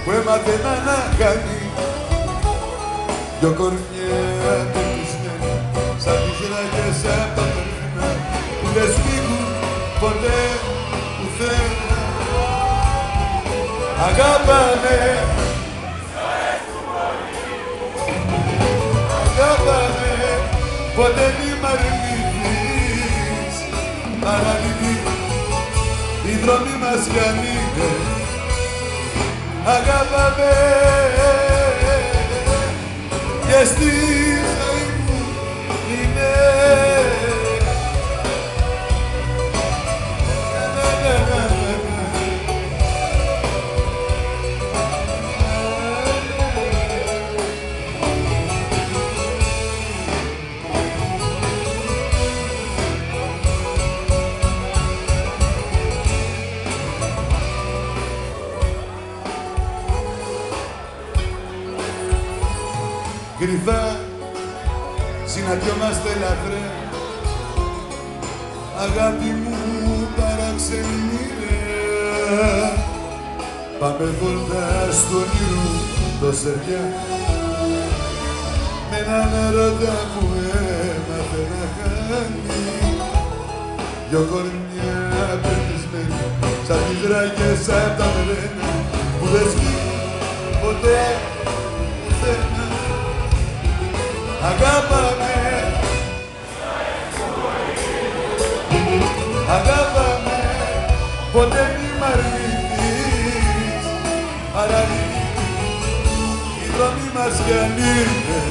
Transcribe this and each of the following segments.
που έμαθε να αναχάνει δυο κορμιά πεπισμένα σαν τις ράγες απ' τα τρένα που δεν σφίγγουν ποτέ πουθένα. Αγάπαμε, αγάπαμε, ποτέ μη μ' αρνηθείς. Παραλυθεί, οι δρόμοι μας χανείτε. Αγάπαμε και στη ζωή μου είναι. Κρυφά συναντιόμαστε ελαφρά, αγάπη μου παράξενη μοίρα. Πάμε βόλτα στο όνειρο το στεριά, με έναν έρωτα που έμαθε να χάνει δυο κορμιά πεπισμένα σαν τις ράγες απ' τα τρένα που δεν σβήνουν ποτέ πουθένα. Αγάπαμε, αγάπαμε, ποτέ μη μ' αρνηθείς. Παραλυθεί, οι δρόμοι μας κι αν είναι.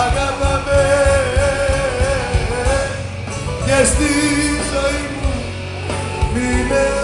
Αγάπαμε και στη ζωή μου μείνε.